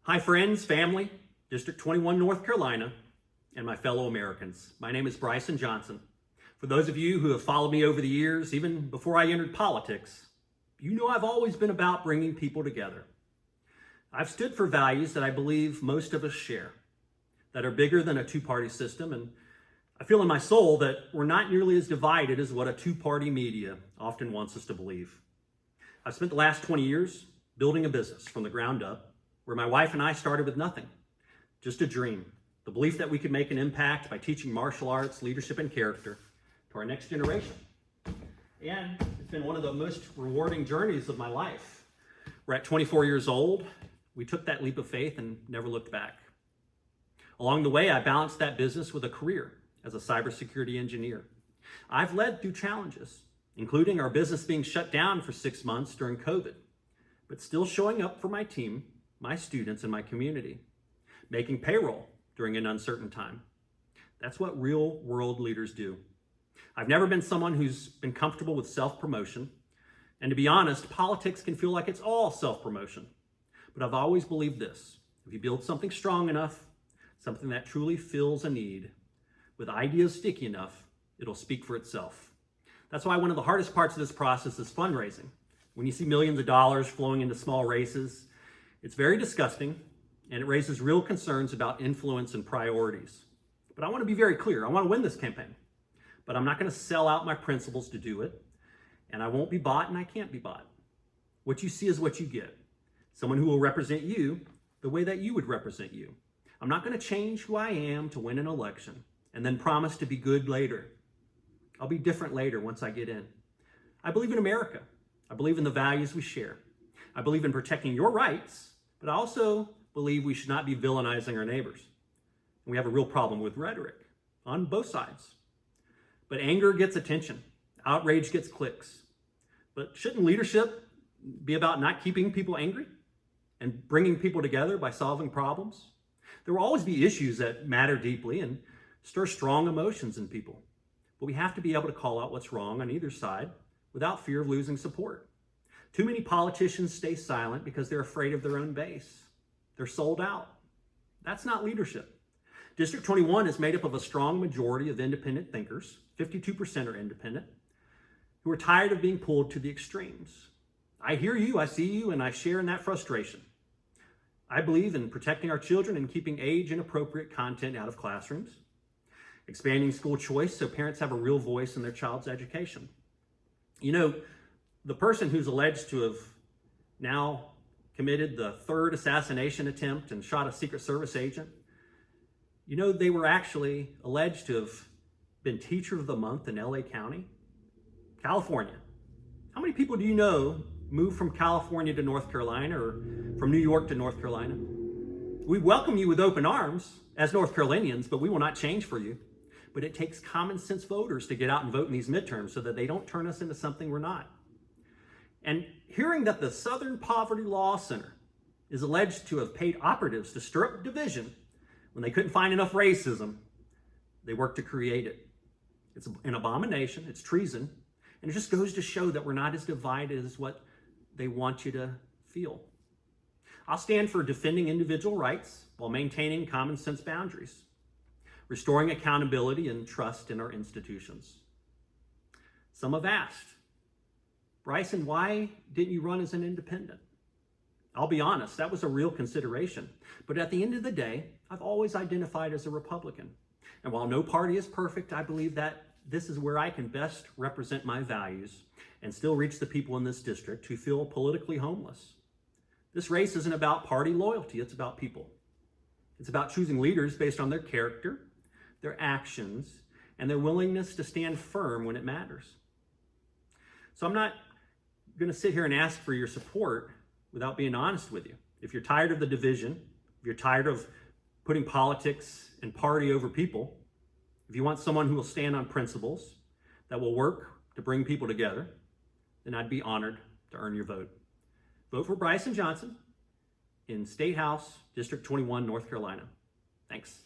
Hi friends, family, District 21 North Carolina, and my fellow Americans. My name is Bryson Johnson. For those of you who have followed me over the years, even before I entered politics, you know I've always been about bringing people together. I've stood for values that I believe most of us share, that are bigger than a two-party system, and I feel in my soul that we're not nearly as divided as what a two-party media often wants us to believe. I've spent the last 20 years building a business from the ground up, where my wife and I started with nothing, just a dream, the belief that we could make an impact by teaching martial arts, leadership, and character to our next generation. And it's been one of the most rewarding journeys of my life. We're at 24 years old. We took that leap of faith and never looked back. Along the way, I balanced that business with a career as a cybersecurity engineer. I've led through challenges, including our business being shut down for 6 months during COVID, but still showing up for my team, my students, and my community, making payroll during an uncertain time. That's what real world leaders do. I've never been someone who's been comfortable with self-promotion, and to be honest, politics can feel like it's all self-promotion. But I've always believed this: if you build something strong enough, something that truly fills a need, with ideas sticky enough, it'll speak for itself. That's why one of the hardest parts of this process is fundraising. When you see millions of dollars flowing into small races, it's very disgusting, and it raises real concerns about influence and priorities. But I want to be very clear. I want to win this campaign, but I'm not going to sell out my principles to do it, and I won't be bought, and I can't be bought. What you see is what you get. Someone who will represent you the way that you would represent you. I'm not going to change who I am to win an election and then promise to be good later. I'll be different later once I get in. I believe in America. I believe in the values we share. I believe in protecting your rights, but I also believe we should not be villainizing our neighbors. And we have a real problem with rhetoric on both sides. But anger gets attention. Outrage gets clicks. But shouldn't leadership be about not keeping people angry and bringing people together by solving problems? There will always be issues that matter deeply and stir strong emotions in people. But we have to be able to call out what's wrong on either side without fear of losing support. Too many politicians stay silent because they're afraid of their own base. They're sold out. That's not leadership. District 21 is made up of a strong majority of independent thinkers, 52% are independent, who are tired of being pulled to the extremes. I hear you, I see you, and I share in that frustration. I believe in protecting our children and keeping age-inappropriate content out of classrooms, expanding school choice so parents have a real voice in their child's education. You know, the person who's alleged to have now committed the third assassination attempt and shot a Secret Service agent, you know, they were actually alleged to have been Teacher of the Month in LA County, California. How many people do you know moved from California to North Carolina or from New York to North Carolina? We welcome you with open arms as North Carolinians, but we will not change for you. But it takes common sense voters to get out and vote in these midterms so that they don't turn us into something we're not. And hearing that the Southern Poverty Law Center is alleged to have paid operatives to stir up division when they couldn't find enough racism, they worked to create it. It's an abomination, it's treason, and it just goes to show that we're not as divided as what they want you to feel. I'll stand for defending individual rights while maintaining common sense boundaries, restoring accountability and trust in our institutions. Some have asked, Bryson, why didn't you run as an independent? I'll be honest, that was a real consideration. But at the end of the day, I've always identified as a Republican. And while no party is perfect, I believe that this is where I can best represent my values and still reach the people in this district who feel politically homeless. This race isn't about party loyalty, it's about people. It's about choosing leaders based on their character, their actions, and their willingness to stand firm when it matters. So I'm not going to sit here and ask for your support without being honest with you. If you're tired of the division, if you're tired of putting politics and party over people, if you want someone who will stand on principles that will work to bring people together, then I'd be honored to earn your vote. Vote for Bryson Johnson in State House, District 21, North Carolina. Thanks.